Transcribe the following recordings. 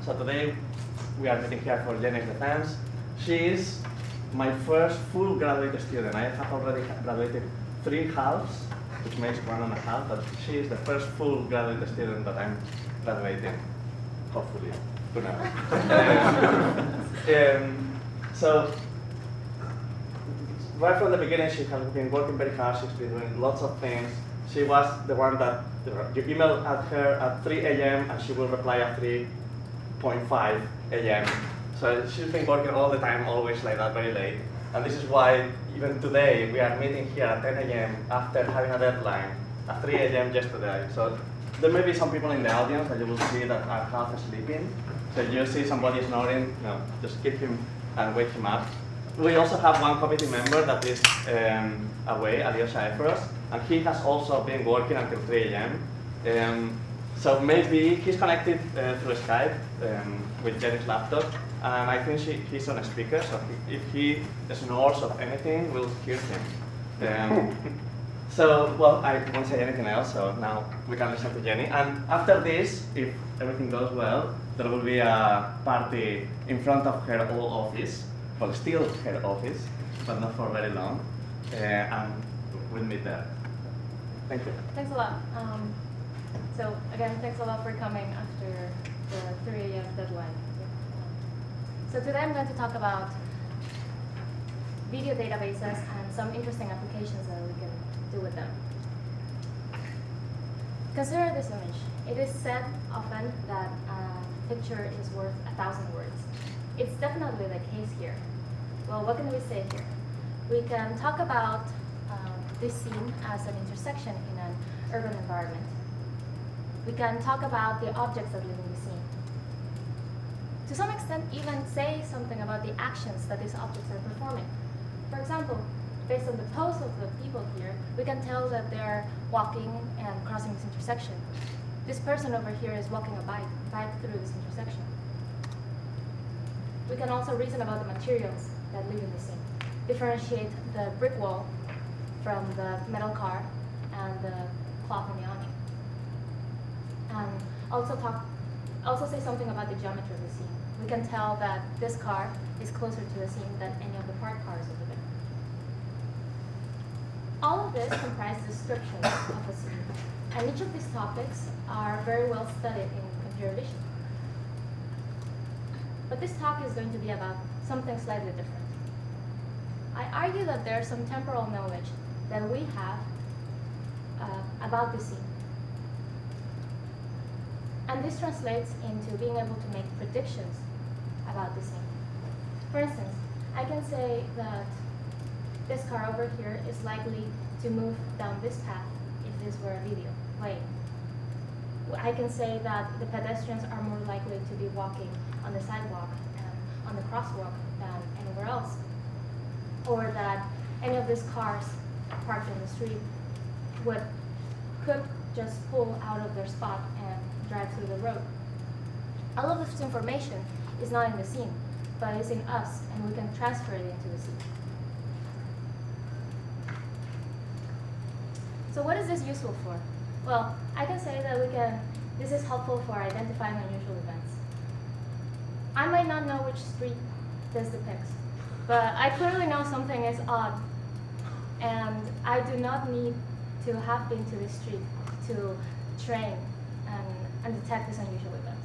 So today we are meeting here for Jenny's defense. She is my first full graduate student. I have already graduated 3 halves, which makes 1.5, but she is the first full graduate student that I'm graduating, hopefully. Who knows? So right from the beginning, she has been working very hard. She's been doing lots of things. She was the one that you email at her at 3 a.m. and she will reply at 3:5 a.m. So she's been working all the time, always like that, very late. And this is why even today we are meeting here at 10 a.m. after having a deadline at 3 a.m. yesterday. So there may be some people in the audience that you will see that are half sleeping. So you see somebody snoring, just keep him and wake him up. We also have one committee member that is away, Alyosha Efros, and he has also been working until 3 a.m. So maybe he's connected through Skype with Jenny's laptop, and I think he's on a speaker, so if he snores of anything, we'll hear him. So, well, I won't say anything else, so now we can listen to Jenny. And after this, if everything goes well, there will be a party in front of her old office. Well, still her office, but not for very long, and we'll meet there. Thank you. Thanks a lot. So again, thanks a lot for coming after the 3 a.m. deadline. So today I'm going to talk about video databases and some interesting applications that we can do with them. Consider this image. It is said often that a picture is worth 1,000 words. It's definitely the case here. Well, what can we say here? We can talk about this scene as an intersection in an urban environment. We can talk about the objects that live in the scene. To some extent, even say something about the actions that these objects are performing. For example, based on the pose of the people here, we can tell that they're walking and crossing this intersection. This person over here is walking a bike through this intersection. We can also reason about the materials that live in the scene. Differentiate the brick wall from the metal car and the cloth on the awning. And also say something about the geometry of the scene. We can tell that this car is closer to the scene than any of the parked cars over there. All of this comprises descriptions of a scene, and each of these topics are very well studied in computer vision. But this talk is going to be about something slightly different. I argue that there's some temporal knowledge that we have about the scene. And this translates into being able to make predictions about the scene. For instance, I can say that this car over here is likely to move down this path if this were a video playing. I can say that the pedestrians are more likely to be walking on the sidewalk and on the crosswalk than anywhere else. Or that any of these cars parked in the street could just pull out of their spot and drive through the road. All of this information is not in the scene, but it's in us, and we can transfer it into the scene. So what is this useful for? Well, I can say that this is helpful for identifying unusual events. I might not know which street this depicts, but I clearly know something is odd, and I do not need to have been to this street to train and detect this unusual event.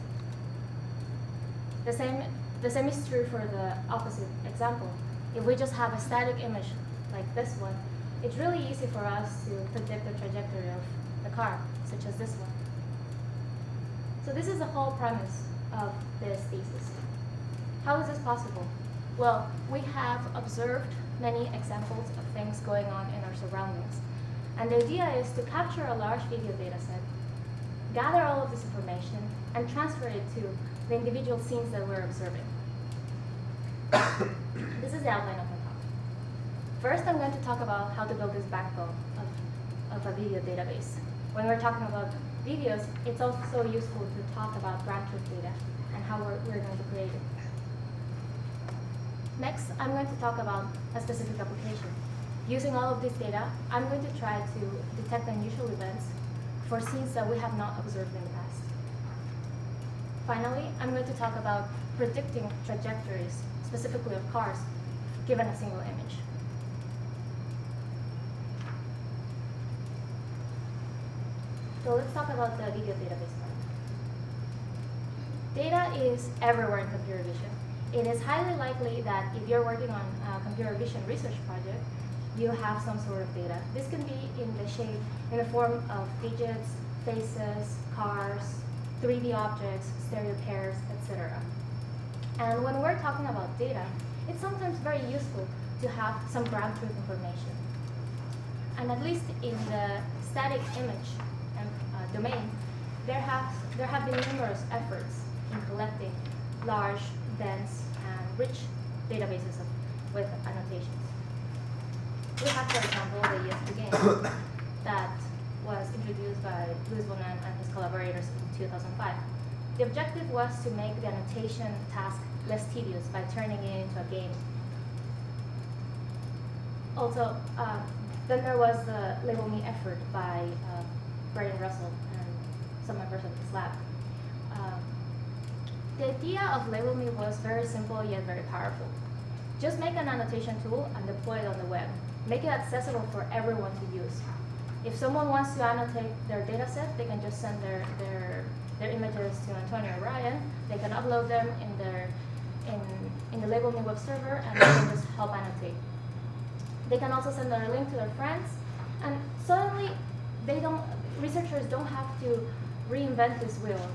The same is true for the opposite example. If we just have a static image like this one, it's really easy for us to predict the trajectory of the car, such as this one. So this is the whole premise of this thesis. How is this possible? Well, we have observed many examples of things going on in our surroundings. And the idea is to capture a large video data set, gather all of this information, and transfer it to the individual scenes that we're observing. This is the outline of my talk. First, I'm going to talk about how to build this backbone of a video database. When we're talking about videos, it's also useful to talk about ground truth data and how we're going to create it. Next, I'm going to talk about a specific application. Using all of this data, I'm going to try to detect unusual events for scenes that we have not observed in the past. Finally, I'm going to talk about predicting trajectories, specifically of cars, given a single image. So let's talk about the video database part. Data is everywhere in computer vision. It is highly likely that if you're working on a computer vision research project, you have some sort of data. This can be in the form of digits, faces, cars, 3D objects, stereo pairs, etc. And when we're talking about data, it's sometimes very useful to have some ground truth information. And at least in the static image domain, there have been numerous efforts in collecting large, dense, and rich databases with annotations. We have, for example, the ESP game that was introduced by Luis Bonan and his collaborators in 2005. The objective was to make the annotation task less tedious by turning it into a game. Also, then there was the Label Me effort by Brian Russell and some members of his lab. The idea of Label Me was very simple yet very powerful. Just make an annotation tool and deploy it on the web. Make it accessible for everyone to use. If someone wants to annotate their data set, they can just send their images to Antonio or Ryan. They can upload them in the Label Me web server, and they can just help annotate. They can also send their link to their friends, and suddenly researchers don't have to reinvent this wheel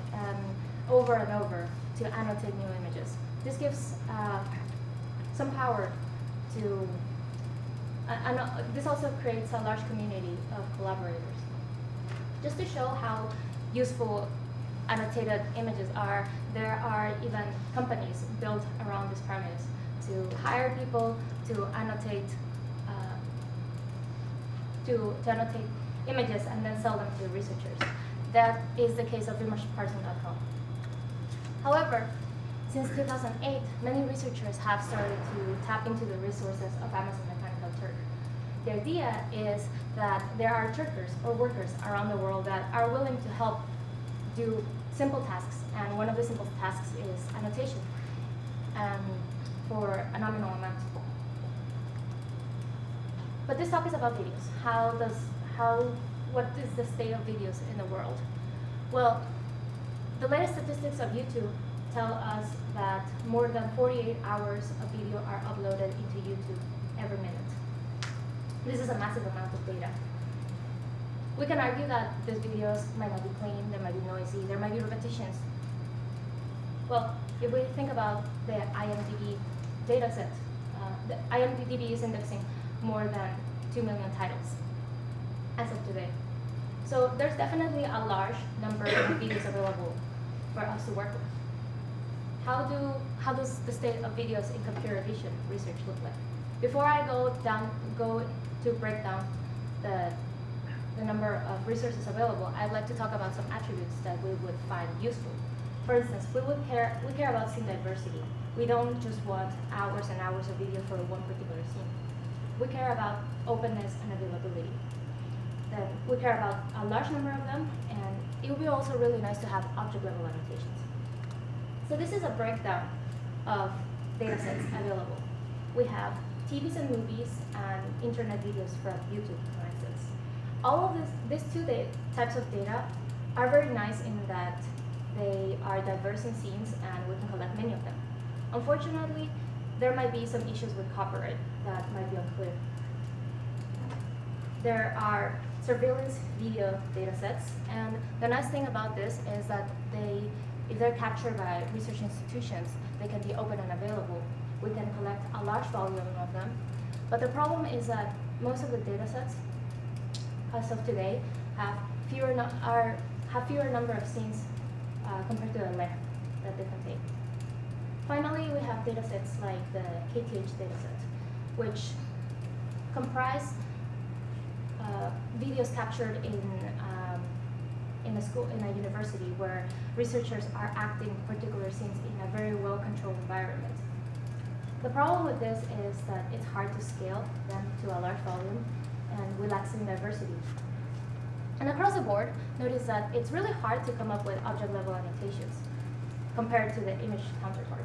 over and over to annotate new images. This gives some power to, and this also creates a large community of collaborators. Just to show how useful annotated images are, there are even companies built around this premise to hire people to annotate to annotate images and then sell them to researchers. That is the case of imageparsing.com. However, since 2008, many researchers have started to tap into the resources of Amazon Mechanical Turk. The idea is that there are Turkers or workers around the world that are willing to help do simple tasks, and one of the simple tasks is annotation for a nominal amount. But this talk is about videos. What is the state of videos in the world? Well, the latest statistics of YouTube tell us that more than 48 hours of video are uploaded into YouTube every minute. This is a massive amount of data. We can argue that these videos might not be clean, they might be noisy, there might be repetitions. Well, if we think about the IMDb dataset, the IMDb is indexing more than 2 million titles as of today. So there's definitely a large number of videos available for us to work with. How does the state of videos in computer vision research look like? Before I go to break down the number of resources available, I'd like to talk about some attributes that we would find useful. For instance, we care about scene diversity. We don't just want hours and hours of video for one particular scene. We care about openness and availability. Then we care about a large number of them, and it would be also really nice to have object-level annotations. So this is a breakdown of datasets available. We have TVs and movies and internet videos from YouTube, for instance. All of these two types of data are very nice in that they are diverse in scenes and we can collect many of them. Unfortunately, there might be some issues with copyright that might be unclear. There are surveillance video datasets, and the nice thing about this is that if they're captured by research institutions, they can be open and available. We can collect a large volume of them, but the problem is that most of the datasets, as of today, have fewer number of scenes compared to the length that they contain. Finally, we have datasets like the KTH dataset, which comprise videos captured in a university where researchers are acting particular scenes in a very well-controlled environment. The problem with this is that it's hard to scale them to a large volume, and we lack scene diversity. And across the board, notice that it's really hard to come up with object-level annotations. compared to the image counterpart.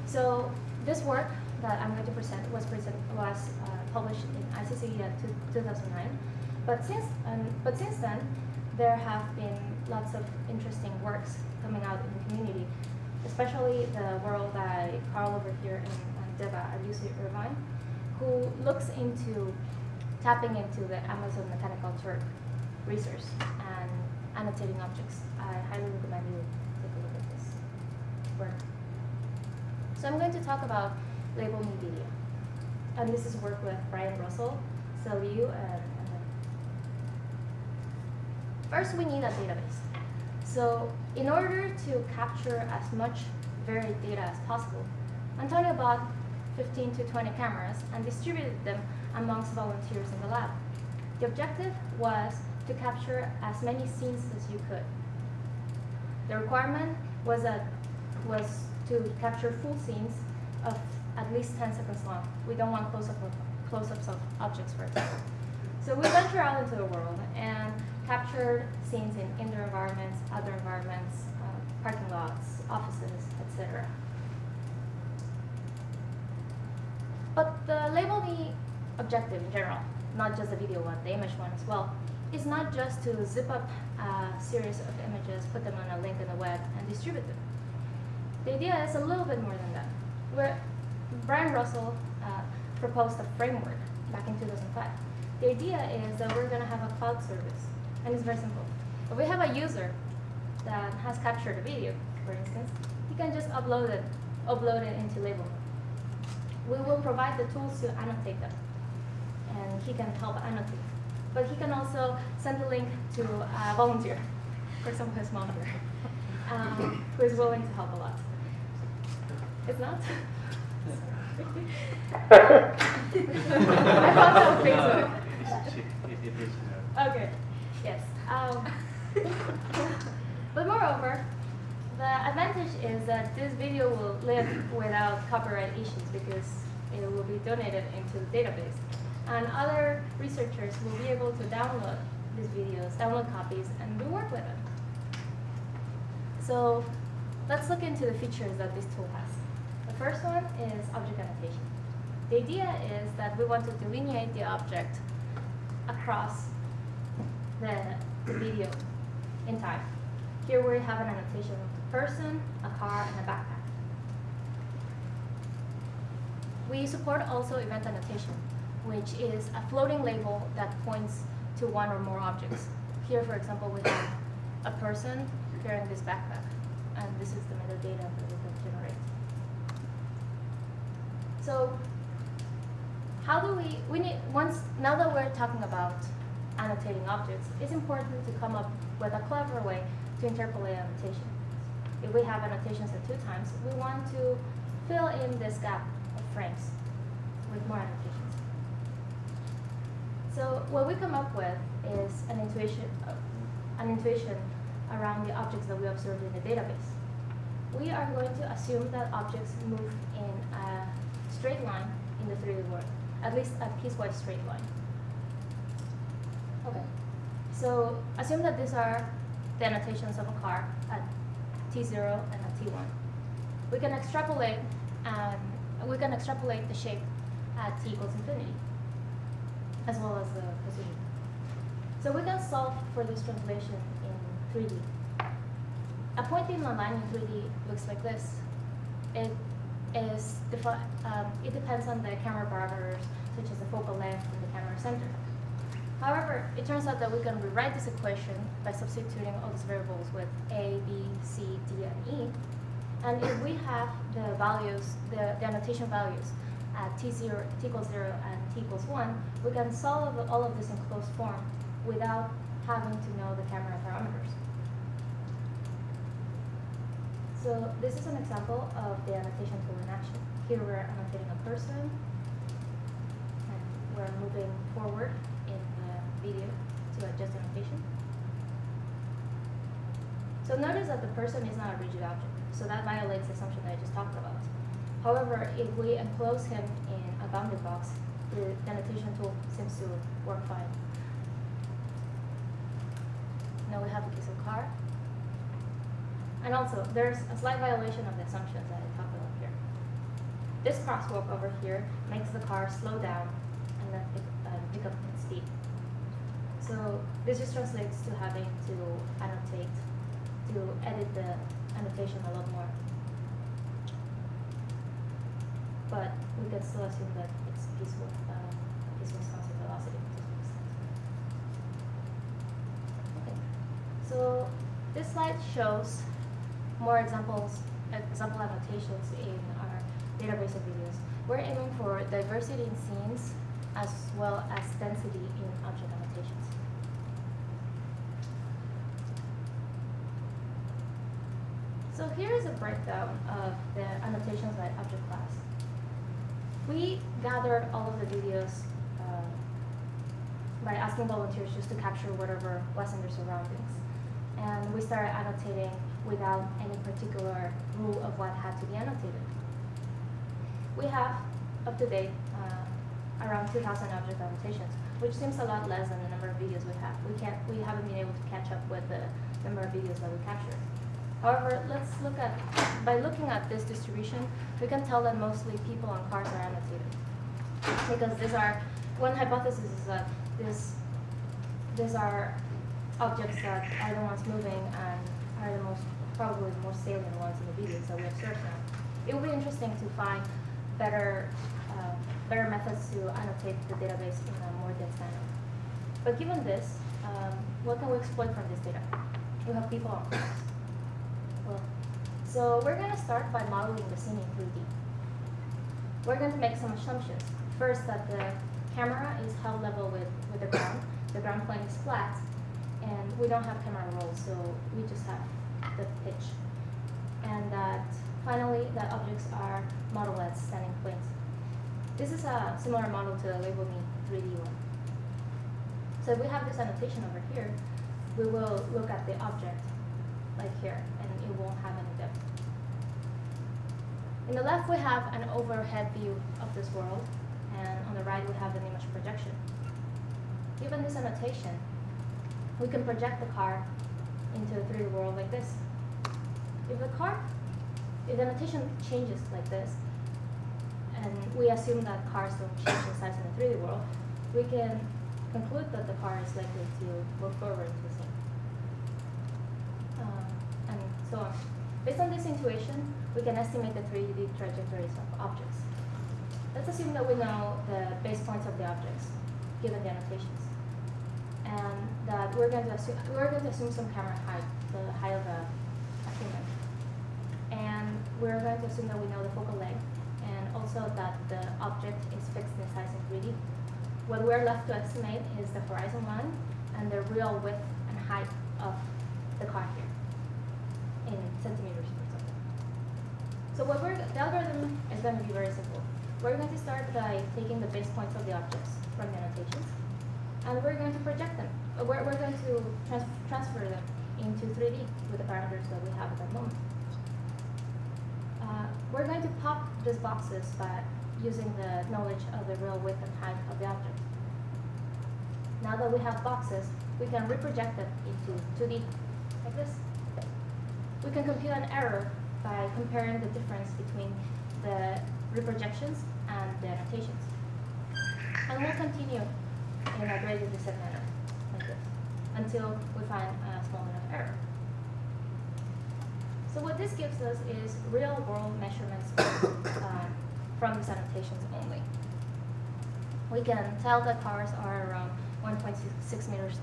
So this work that I'm going to present was published in ICC 2009. But since then, there have been lots of interesting works coming out in the community, especially the work by Carl over here and Deba at UC Irvine, who looks into tapping into the Amazon Mechanical Turk resource and annotating objects. I highly recommend you take a look at this work. So I'm going to talk about label me video. And this is work with Brian Russell, Liu, and first we need a database. So in order to capture as much varied data as possible, Antonio bought 15 to 20 cameras and distributed them amongst volunteers in the lab. The objective was to capture as many scenes as you could. The requirement was to capture full scenes of at least 10 seconds long. We don't want close-ups of objects, for example. So we ventured out into the world and captured scenes in indoor environments, outdoor environments, parking lots, offices, etc. But the label me objective in general, not just the video one, the image one as well, is not just to zip up a series of images, put them on a link in the web, and distribute them. The idea is a little bit more than that. Where Brian Russell proposed a framework back in 2005. The idea is that we're going to have a cloud service, and it's very simple. If we have a user that has captured a video, for instance, he can just upload it into label me. We will provide the tools to annotate them, and he can help annotate. But he can also send the link to a volunteer, for example, his mom here, who is willing to help a lot. It's not? I found out on Facebook. Okay, yes. But moreover, the advantage is that this video will live without copyright issues because it will be donated into the database. And other researchers will be able to download these videos, download copies, and do work with them. So let's look into the features that this tool has. The first one is object annotation. The idea is that we want to delineate the object across the video in time. Here we have an annotation of a person, a car, and a backpack. We support also event annotation, which is a floating label that points to one or more objects. Here, for example, we have a person carrying this backpack, and this is the metadata that we can generate. So how do now that we're talking about annotating objects, it's important to come up with a clever way to interpolate annotation. If we have annotations at 2 times, we want to fill in this gap of frames with more annotations. So what we come up with is an intuition around the objects that we observed in the database. We are going to assume that objects move in a straight line in the 3D world, at least a piecewise straight line. Okay, so assume that these are the annotations of a car at T0 and at T1. We can extrapolate the shape at T equals infinity, as well as the position. So we can solve for this translation in 3D. A point in a line in 3D looks like this. It depends on the camera parameters, such as the focal length and the camera center. However, it turns out that we can rewrite this equation by substituting all these variables with A, B, C, D, and E. And if we have the values, the annotation values at T equals 0 and T equals 1, we can solve all of this in closed form without having to know the camera parameters. So this is an example of the annotation tool in action. Here we're annotating a person, and we're moving forward in the video to adjust annotation. So notice that the person is not a rigid object, so that violates the assumption that I just talked about. However, if we enclose him in a bounded box, the annotation tool seems to work fine. Now we have the case of car. And also, there's a slight violation of the assumptions that I talked about here. This crosswalk over here makes the car slow down and then pick up its speed. So this just translates to having to annotate, to edit the annotation a lot more. But we can still assume that it's peaceful, constant velocity to some extent. Okay, so this slide shows more example annotations in our database of videos. We're aiming for diversity in scenes as well as density in object annotations. So here is a breakdown of the annotations by object class. We gathered all of the videos by asking volunteers just to capture whatever was in their surroundings. And we started annotating without any particular rule of what had to be annotated. We have, up to date, around 2,000 object annotations, which seems a lot less than the number of videos we have. We haven't been able to catch up with the number of videos that we captured. However, by looking at this distribution, we can tell that mostly people on cars are annotated. Because one hypothesis is that these are objects that are the ones moving and are probably the most salient ones in the videos that we observe now. It would be interesting to find better methods to annotate the database in a more dense manner. But given this, what can we exploit from this data? We have people on cars. So we're going to start by modeling the scene in 3D. We're going to make some assumptions. First, that the camera is held level with the ground. The ground plane is flat, and we don't have camera roll, so we just have the pitch. And that finally, the objects are modeled as standing planes. This is a similar model to the Label Me 3D one. So if we have this annotation over here, we will look at the object like here, and it won't have any depth. In the left, we have an overhead view of this world, and on the right, we have an image projection. Given this annotation, we can project the car into a 3D world like this. If the annotation changes like this, and we assume that cars don't change in size in the 3D world, we can conclude that the car is likely to move forward into the scene. And so on. Based on this intuition, we can estimate the 3D trajectories of objects. Let's assume that we know the base points of the objects, given the annotations, and that we're going to assume some camera height, the height of a human, and we're going to assume that we know the focal length, and also that the object is fixed in size in 3D. What we're left to estimate is the horizon line and the real width and height of the car here, in centimeters, for example. So the algorithm is going to be very simple. We're going to start by taking the base points of the objects from the annotations, and we're going to project them. We're going to transfer them into 3D with the parameters that we have at that moment. We're going to pop these boxes by using the knowledge of the real width and height of the object. Now that we have boxes, we can reproject them into 2D, like this. We can compute an error by comparing the difference between the reprojections and the annotations. And we'll continue in a gradient descent manner, like this, until we find a small enough error. So what this gives us is real-world measurements from these annotations only. We can tell that cars are around 1.6 meters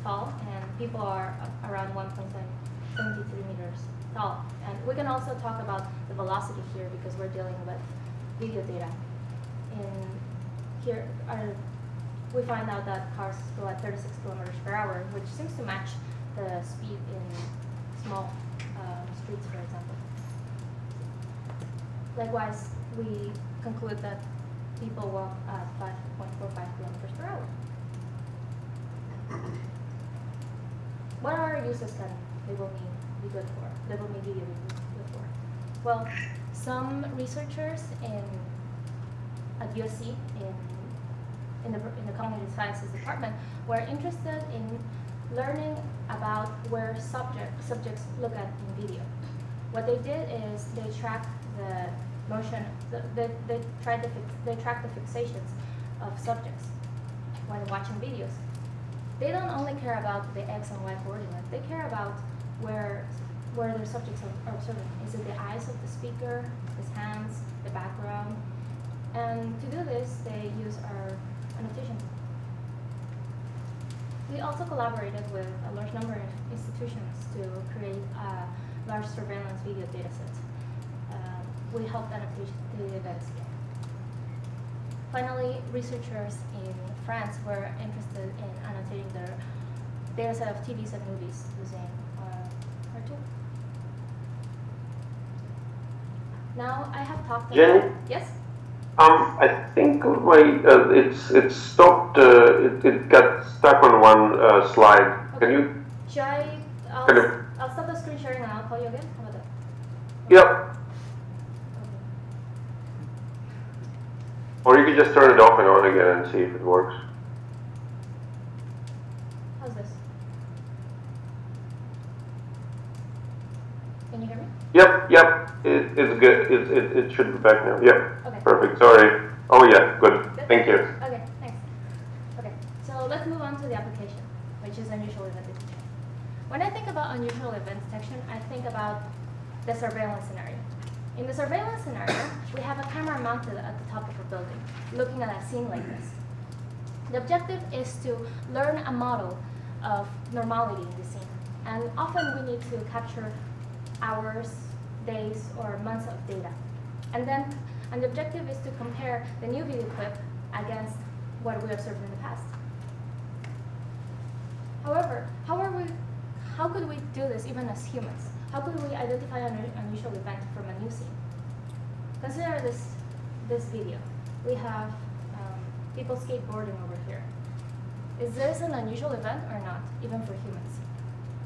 tall, and people are around 1.73 meters tall. And we can also talk about the velocity here because we're dealing with video data. Here we find out that cars go at 36 kilometers per hour, which seems to match the speed in small streets, for example. Likewise, we conclude that people walk at 5.45 kilometers per hour. What other uses can Label Me be good for? Label Me video be good for? Well, some researchers at USC in the Cognitive Sciences department were interested in learning about where subjects look at in video. What they did is they track the motion, they track the fixations of subjects when watching videos. They don't only care about the x and y coordinate, they care about where their subjects are observing. Is it the eyes of the speaker, his hands, the background? And to do this, they use our annotation. We also collaborated with a large number of institutions to create a large surveillance video dataset. We helped annotate the events. Finally, researchers in France were interested in annotating their dataset of TVs and movies using our tool. Now I have talked about— Jenny? Yes? I think it's stopped. It got stuck on one slide. Okay. Can you? Should I? I'll stop the screen sharing and I'll call you again. How about that? Yep. Okay. Or you can just turn it off and on again and see if it works. How's this? Can you hear me? Yep. It's good. It should be back now. Yep. Okay. Perfect. Sorry. Oh yeah. Good. Thank you. Okay, thanks. Okay, so let's move on to the application, which is unusual event detection. When I think about unusual event detection, I think about the surveillance scenario. In the surveillance scenario, we have a camera mounted at the top of a building, looking at a scene like this. The objective is to learn a model of normality in the scene. And often we need to capture hours, days, or months of data. And the objective is to compare the new video clip against what we observed in the past. However, how could we do this even as humans? How could we identify an unusual event from a new scene? Consider this video. We have people skateboarding over here. Is this an unusual event or not, even for humans?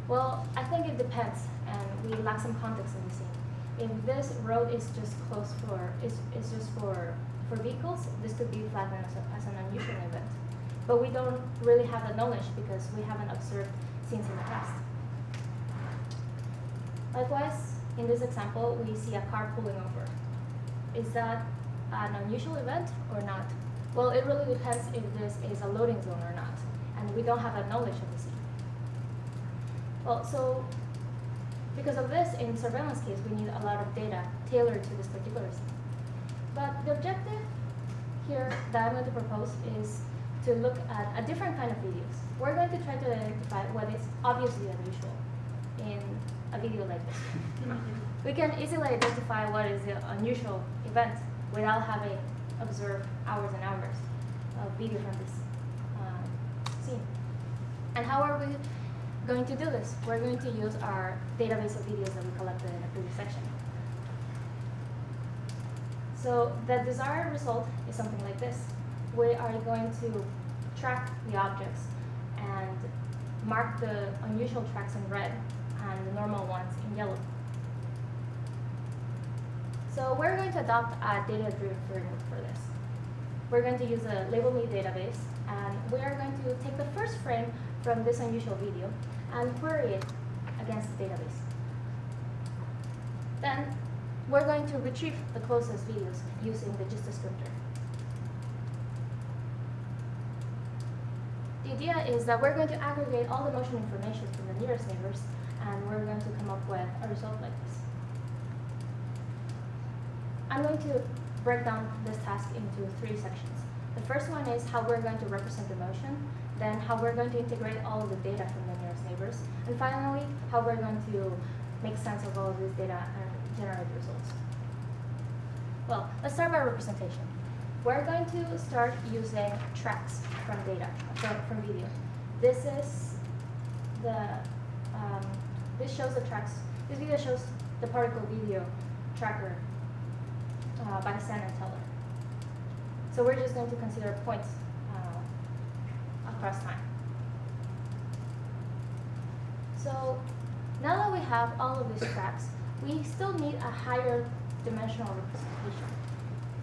Well, I think it depends, and we lack some context in the scene. If this road is just closed is just for vehicles, this could be flagged as an unusual event. But we don't really have the knowledge because we haven't observed scenes in the past. Likewise, in this example, we see a car pulling over. Is that an unusual event or not? Well, it really depends if this is a loading zone or not, and we don't have a knowledge of the scene. Well, so because of this, in surveillance case, we need a lot of data tailored to this particular scene. But the objective here that I'm going to propose is to look at a different kind of videos. We're going to try to identify what is obviously unusual in a video like this. We can easily identify what is the unusual event without having observed hours and hours of video from this scene. And how are we going to do this? We're going to use our database of videos that we collected in a previous section. So the desired result is something like this. We are going to track the objects and mark the unusual tracks in red and the normal ones in yellow. So we're going to adopt a data-driven framework for this. We're going to use a label me database, and we are going to take the first frame from this unusual video and query it against the database. Then we're going to retrieve the closest videos using the gist descriptor. The idea is that we're going to aggregate all the motion information from the nearest neighbors, and we're going to come up with a result like this. I'm going to break down this task into 3 sections. The first one is how we're going to represent the motion, then how we're going to integrate all of the data from the nearest neighbors, and finally, how we're going to make sense of all of this data and generate results. Well, let's start by representation. We're going to start using tracks from data, from video. This is this shows the tracks. This video shows the particle video tracker by Sen and Teller. So we're just going to consider points across time. So now that we have all of these tracks, we still need a higher dimensional representation.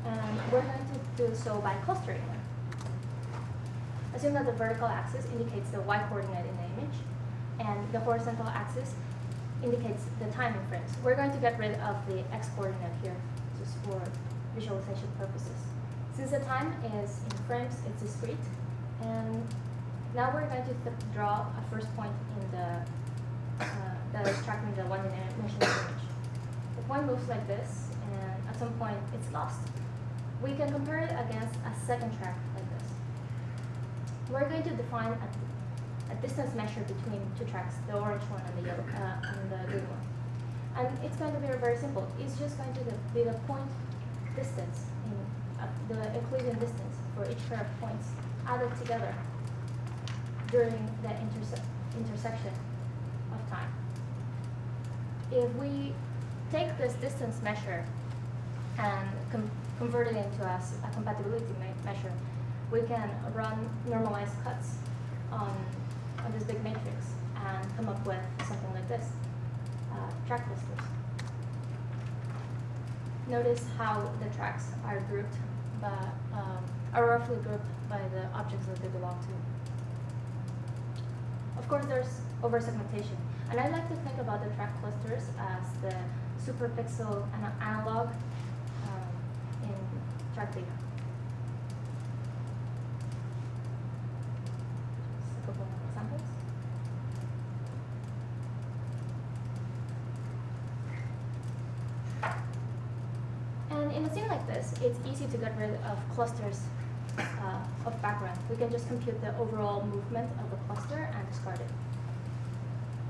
And we're going to do so by clustering them. Assume that the vertical axis indicates the y coordinate in the image, and the horizontal axis indicates the time in frames. We're going to get rid of the x-coordinate here, just for visualization purposes. Since the time is in frames, it's discrete, and now we're going to draw a first point in that is tracking the one-dimensional image. The point moves like this, and at some point it's lost. We can compare it against a second track like this. We're going to define a distance measure between two tracks, the orange one and the yellow and the green one. And it's going to be very simple. It's just going to be the point distance, the Euclidean distance for each pair of points added together during the intersection of time. If we take this distance measure and convert it into a compatibility measure, we can run normalized cuts on this big matrix and come up with something like this, track clusters. Notice how the tracks are grouped, are roughly grouped by the objects that they belong to. Of course, there's over-segmentation, and I like to think about the track clusters as the superpixel analog in track data. Just a couple of examples. And in a scene like this, it's easy to get rid of clusters of background. We can just compute the overall movement of the cluster and discard it.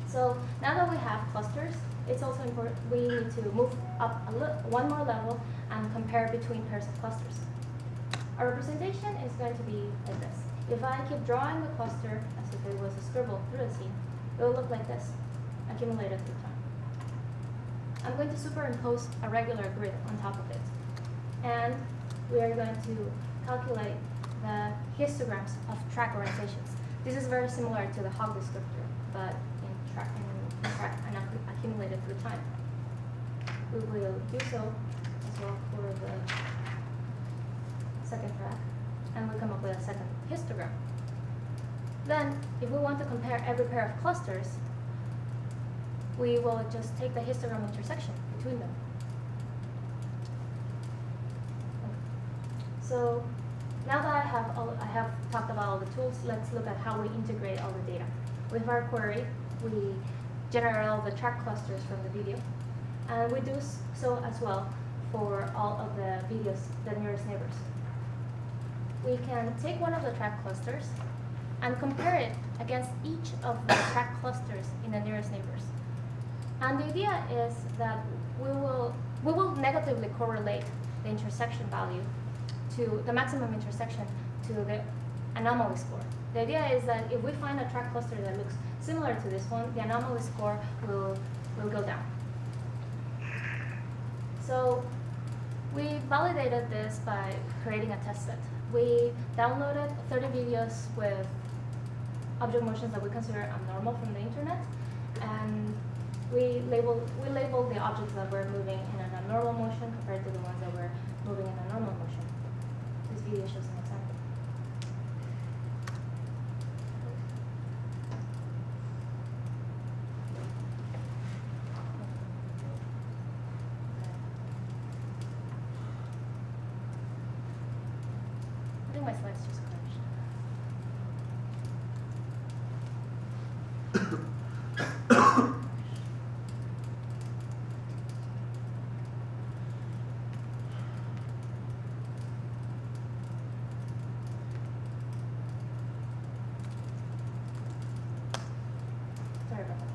So now that we have clusters, it's also important we need to move up one more level and compare between pairs of clusters. Our representation is going to be like this. If I keep drawing the cluster as if it was a scribble through the scene, it will look like this, accumulated through time. I'm going to superimpose a regular grid on top of it. And we are going to calculate the histograms of track orientations. This is very similar to the hog descriptor, but in track and accumulated through time. We will do so as well for the second track, and we come up with a second histogram. Then, if we want to compare every pair of clusters, we will just take the histogram intersection between them. So now that I have talked about all the tools, let's look at how we integrate all the data. With our query, we generate all the track clusters from the video, and we do so as well for all of the videos, the nearest neighbors. We can take one of the track clusters and compare it against each of the track clusters in the nearest neighbors. And the idea is that we will negatively correlate the intersection value to the maximum intersection to the anomaly score. The idea is that if we find a track cluster that looks similar to this one, the anomaly score will go down. So we validated this by creating a test set. We downloaded 30 videos with object motions that we consider abnormal from the internet, and we labeled the objects that were moving in an abnormal motion compared to the ones that were moving in a normal motion. This video shows an example. I think my slides just crashed. Sorry about that.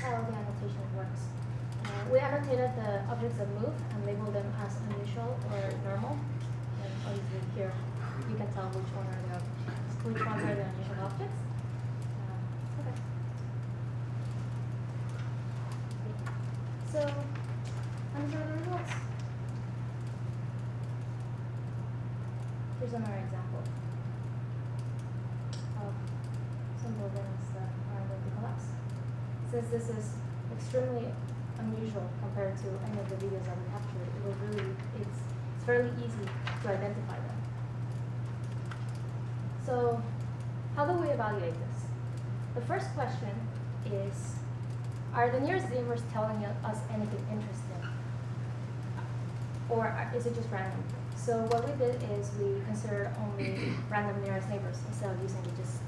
how the annotation works. We annotated the objects that move and labeled them as unusual or normal. And obviously here you can tell which ones are the unusual objects. Okay. So these are the results. Here's another example of some buildings that are going to collapse. Since this is extremely unusual compared to any of the videos that we captured, it's fairly easy to identify them. So how do we evaluate this? The first question is, are the nearest neighbors telling us anything interesting? Or is it just random? So what we did is we considered only random nearest neighbors instead of using just.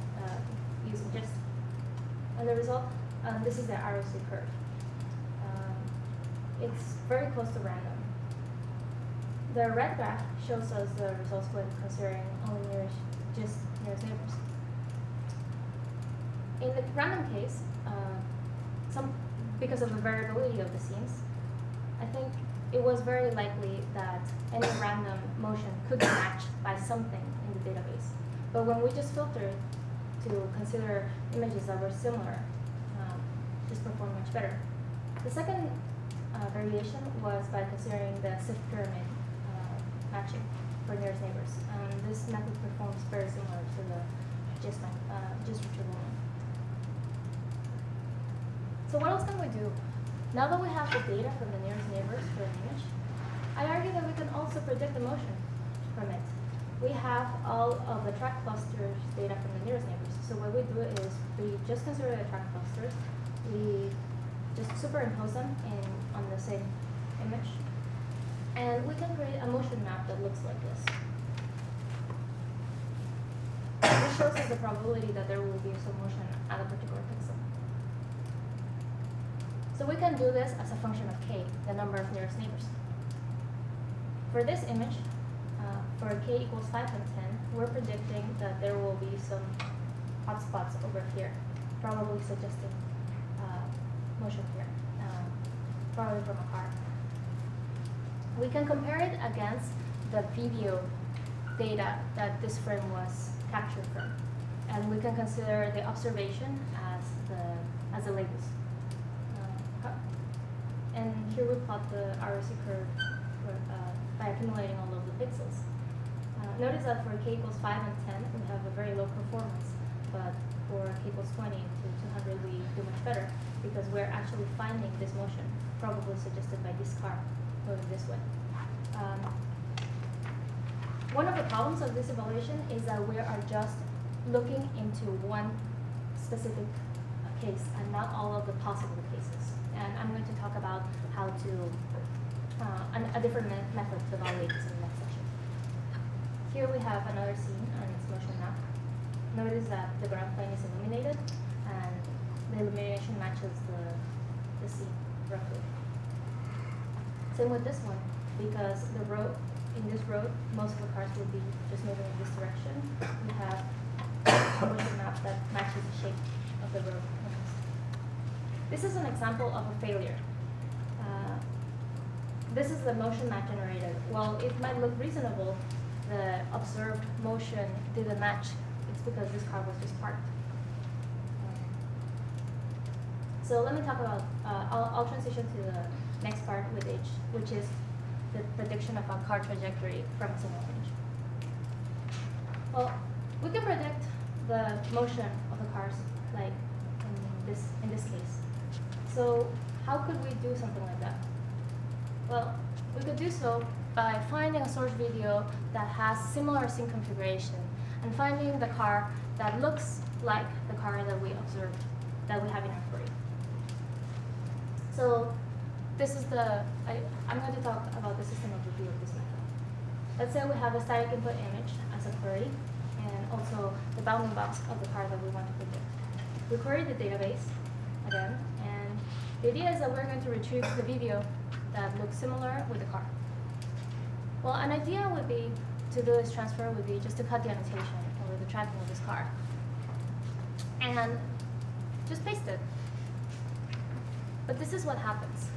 And the result, this is the ROC curve. It's very close to random. The red graph shows us the results when considering only nearest neighbors. In the random case, because of the variability of the scenes, I think it was very likely that any random motion could be matched by something in the database. But when we just filtered to consider images that were similar, this performed much better. The second variation was by considering the SIF pyramid matching for nearest neighbors. This method performs very similar to the GIST retrieval. So what else can we do? Now that we have the data from the nearest neighbors for an image, I argue that we can also predict the motion from it. We have all of the track clusters data from the nearest neighbors. So what we do is we just consider the track clusters, we just superimpose them on the same image, and we can create a motion map that looks like this. This shows us the probability that there will be some motion at a particular pixel. So we can do this as a function of k, the number of nearest neighbors. For this image, for k equals 5 and 10, we're predicting that there will be some hotspots over here, probably suggesting motion here, probably from a car. We can compare it against the video data that this frame was captured from, and we can consider the observation as the labels. And here we plot the ROC curve by accumulating all of the pixels. Notice that for k equals 5 and 10, we have a very low performance, but for k equals 20 to 200, we do much better because we're actually finding this motion, probably suggested by this car moving this way. One of the problems of this evaluation is that we are just looking into one specific case and not all of the possible cases. And I'm going to talk about how to, a different method to evaluate this in the next section. Here we have another scene and its motion map. Notice that the ground plane is illuminated and the illumination matches the scene roughly. Same with this one, because in this road, most of the cars will be just moving in this direction. We have a motion map that matches the shape of the road. This is an example of a failure. This is the motion map generated. While it might look reasonable, the observed motion didn't match. It's because this car was just parked. So let me talk about, I'll transition to the next part with H, which is the prediction of a car trajectory from a single image. Well, we can predict the motion of the cars, like in this case. So how could we do something like that? Well, we could do so by finding a source video that has similar scene configuration and finding the car that looks like the car that we observed, that we have in our query. So this is I'm going to talk about the system of review of this method. Let's say we have a static input image as a query and also the bounding box of the car that we want to predict. We query the database again, and the idea is that we're going to retrieve the video that looks similar with the car. Well, an idea would be to do this transfer would be just to cut the annotation or the tracking of this car and just paste it. But this is what happens.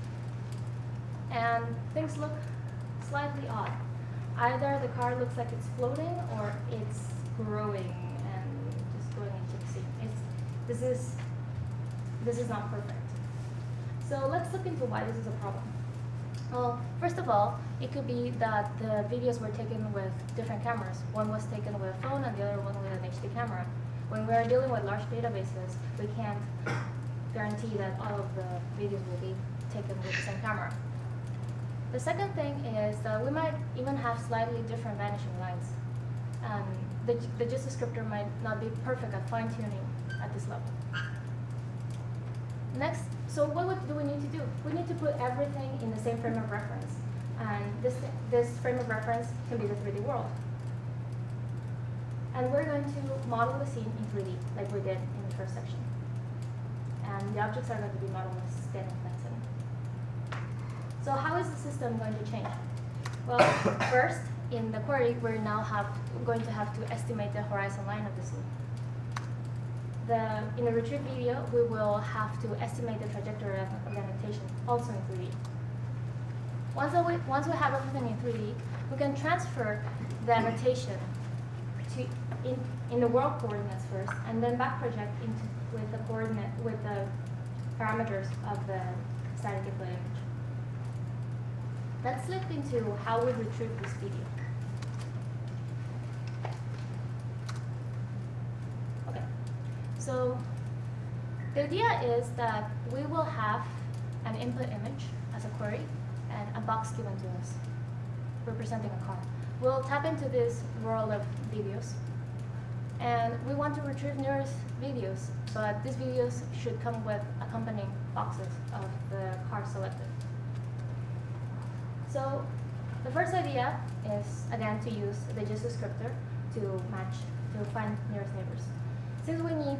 And things look slightly odd. Either the car looks like it's floating or it's growing and just going into the sea. This is not perfect. So let's look into why this is a problem. Well, first of all, it could be that the videos were taken with different cameras. One was taken with a phone and the other one with an HD camera. When we are dealing with large databases, we can't guarantee that all of the videos will be taken with the same camera. The second thing is that we might even have slightly different vanishing lines. The GIS descriptor might not be perfect at fine-tuning at this level. Next, so what do we need to do? We need to put everything in the same frame of reference. And this frame of reference can be the 3D world. And we're going to model the scene in 3D, like we did in the first section. And the objects are going to be modeled in standing setting. So how is the system going to change? Well, first, in the query, we're now going to have to estimate the horizon line of the scene. In the retrieve video, we will have to estimate the trajectory of the annotation, also in 3D. Once we have everything in 3D, we can transfer the annotation in the world coordinates first, and then back project with the parameters of the static input image. Let's look into how we retrieve this video. Okay, so the idea is that we will have an input image as a query and a box given to us representing a car. We'll tap into this world of videos, and we want to retrieve nearest videos, but these videos should come with accompanying boxes of the car selected. So the first idea is, again, to use the GIS descriptor to find nearest neighbors. Since we need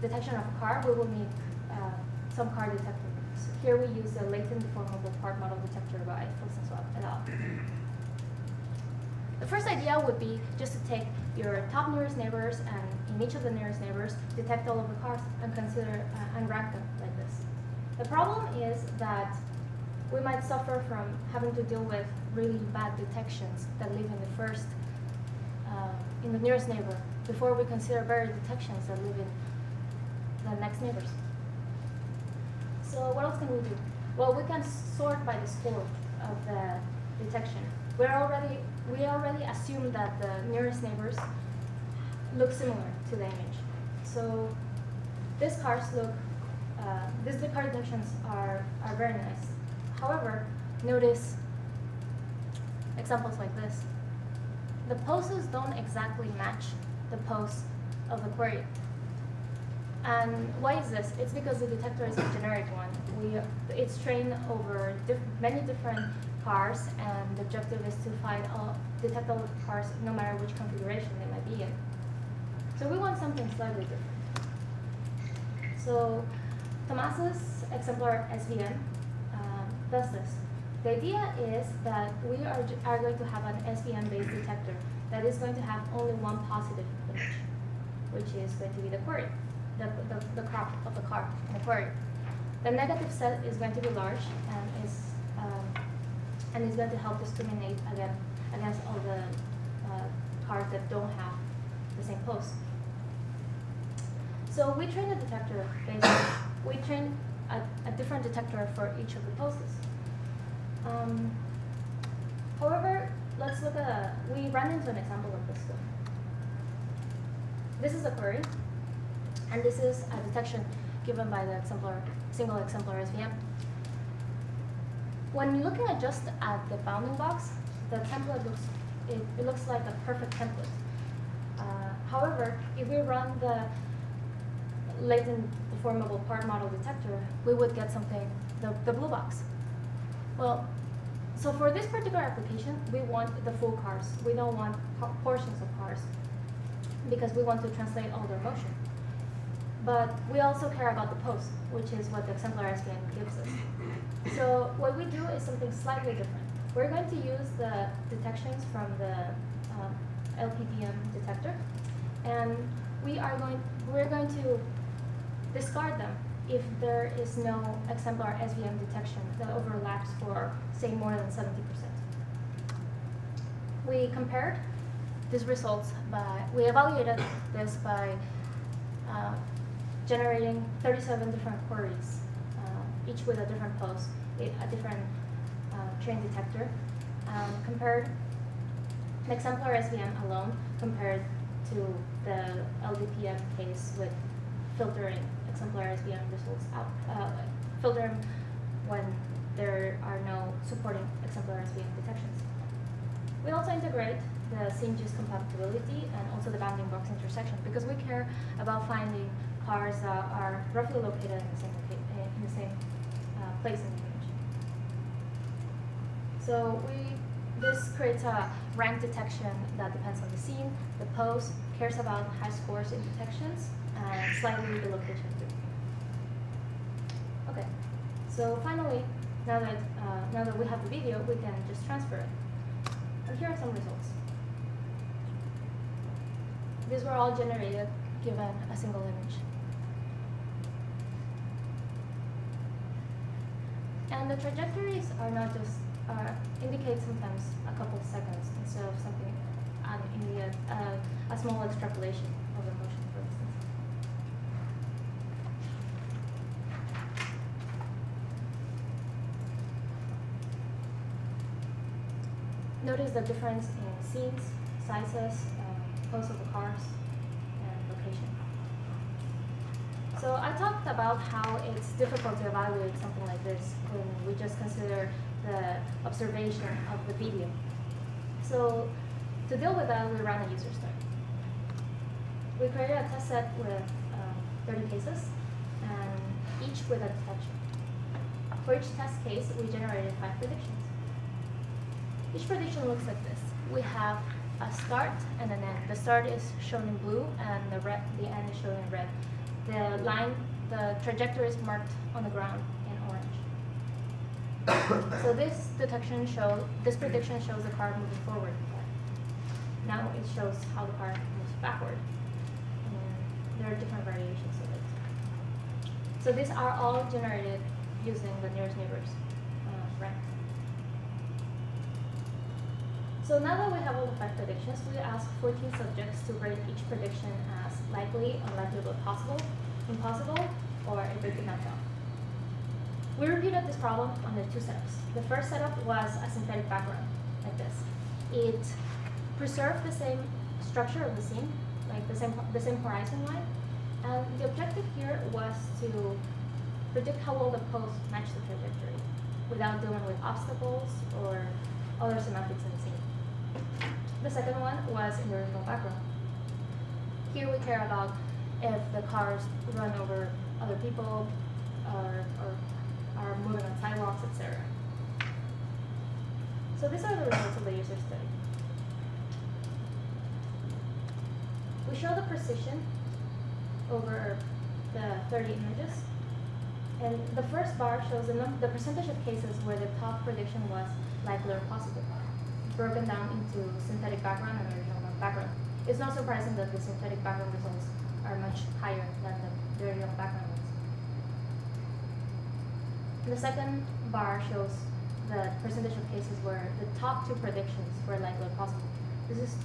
detection of a car, we will need some car detectors. Here we use the latent deformable part model detector by Fulson et al. The first idea would be just to take your top nearest neighbors and in each of the nearest neighbors, detect all of the cars and consider and rank them like this. The problem is that we might suffer from having to deal with really bad detections that live in the first, in the nearest neighbor, before we consider better detections that live in the next neighbors. So what else can we do? Well, we can sort by the score of the detection. We already assume that the nearest neighbors look similar to the image. So these cars look, these car detections are very nice. However, notice examples like this. The poses don't exactly match the pose of the query. And why is this? It's because the detector is a generic one. It's trained over many different cars, and the objective is to detect all the cars, no matter which configuration they might be in. So we want something slightly different. So Thomas's exemplar SVM does this. The idea is that we are going to have an SVM-based detector that is going to have only one positive image, which is going to be the query, the crop of the car in the query. The negative set is going to be large and is going to help discriminate against all the cars that don't have the same pose. So we train a detector we train a different detector for each of the poses. However, let's look at, we ran into an example of this one. This is a query, and this is a detection given by the single exemplar SVM. When looking just at the bounding box, the template looks like a perfect template. However, if we run the latent deformable part model detector, we would get something, the blue box. Well, so for this particular application, we want the full cars. We don't want portions of cars because we want to translate all their motion. But we also care about the pose, which is what the exemplar SVM gives us. So what we do is something slightly different. We're going to use the detections from the LPDM detector, and we're going to discard them if there is no exemplar SVM detection that overlaps for, say, more than 70%. We compared these results we evaluated this by generating 37 different queries, each with a different pose, with a different train detector, compared an exemplar SVM alone compared to the LDPM case with filtering exemplar SVM results out, filtering when there are no supporting exemplar SVM detections. We also integrate the scene-use compatibility and also the bounding box intersection because we care about finding cars that are roughly located in the same place in the image. So this creates a rank detection that depends on the scene, the pose, cares about high scores in detections, and slightly the location too. Okay, so finally, now that we have the video, we can just transfer it. And here are some results. These were all generated given a single image. And the trajectories are not just, indicate sometimes a couple of seconds instead of something immediate, a small extrapolation of the motion, for instance. Notice the difference in scenes, sizes, pose of the cars, and location. So I talked about how it's difficult to evaluate something like this when we just consider the observation of the video. So to deal with that, we ran a user study. We created a test set with 30 cases, and each with a detection. For each test case, we generated 5 predictions. Each prediction looks like this. We have a start and an end. The start is shown in blue, and the end is shown in red. The trajectory is marked on the ground in orange. So this prediction shows the car moving forward. Now it shows how the car moves backward. And there are different variations of it. So these are all generated using the nearest neighbors rank. So now that we have all the 5 predictions, we asked 14 subjects to rate each prediction as likely, unlikely, but possible, impossible, or if it did not fail. We repeated this problem under 2 setups. The first setup was a synthetic background, like this. It preserved the same structure of the scene, like the same horizon line, and the objective here was to predict how well the pose matched the trajectory without dealing with obstacles or other semantics in the scene. The second one was in the original background. Here we care about if the cars run over other people or are moving on sidewalks, etc. So these are the results of the user study. We show the precision over the 30 images. And the first bar shows the percentage of cases where the top prediction was likely or possible, broken down into synthetic background and original background. It's not surprising that the synthetic background results are much higher than the original background ones. The second bar shows the percentage of cases where the top 2 predictions were likely or possible. This is,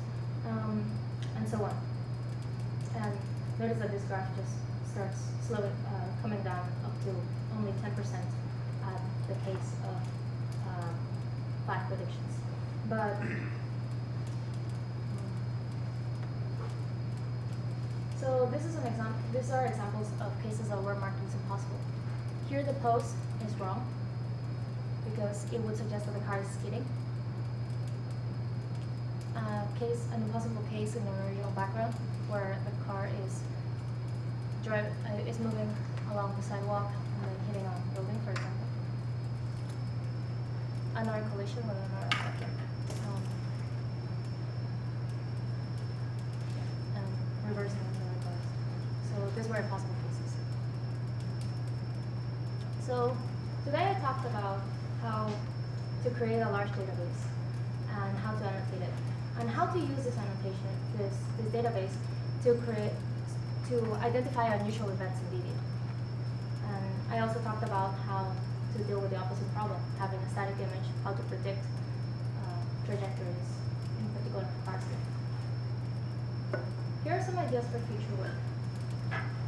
and so on. And notice that this graph just starts slowly coming down up to only 10% at the case of 5 predictions. But so this is an example. These are examples of cases that were marked as impossible. Here the pose is wrong because it would suggest that the car is skidding. An impossible case in the original background where the car is moving along the sidewalk and then hitting a building, for example. Another collision with another object. And reversing another cars. So these were impossible cases. So today I talked about how to create a large database and how to annotate it, and how to use this annotation, this database, to identify unusual events in video. I also talked about how to deal with the opposite problem, having a static image, how to predict trajectories, in particular for parsing. Here are some ideas for future work.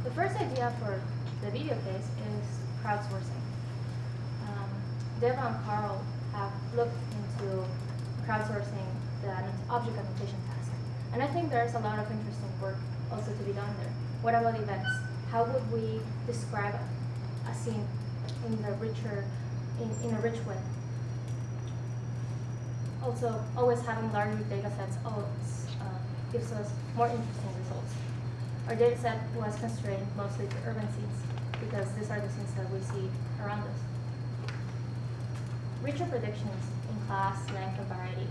The first idea for the video case is crowdsourcing. Deva and Carl have looked into crowdsourcing the object annotation task. And I think there's a lot of interesting work also to be done there. What about events? How would we describe a scene in a rich way? Also, always having larger data sets always gives us more interesting results. Our data set was constrained mostly to urban scenes because these are the scenes that we see around us. Richer predictions in class, length, and variety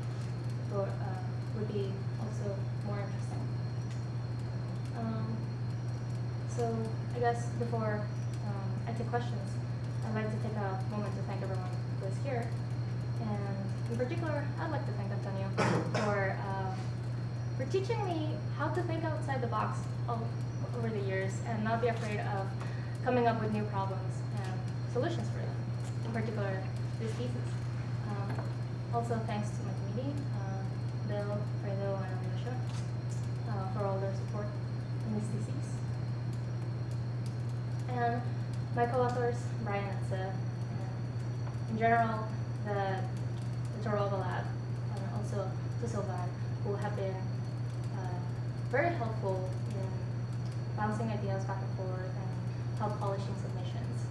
would be also more interesting. So I guess before I take questions, I'd like to take a moment to thank everyone who is here. And in particular, I'd like to thank Antonio for teaching me how to think outside the box over the years and not be afraid of coming up with new problems and solutions for them, in particular this thesis. Also thanks to my committee, Bill, Fredo, and Alyosha, for all their support in this thesis. And my co-authors, Brian and Seth, and in general, the Torova lab, and also to Sylvan, who have been very helpful in bouncing ideas back and forth and help polishing submissions.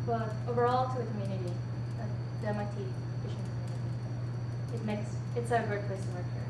But overall, to the community, the MIT vision community, it's a great place to work here.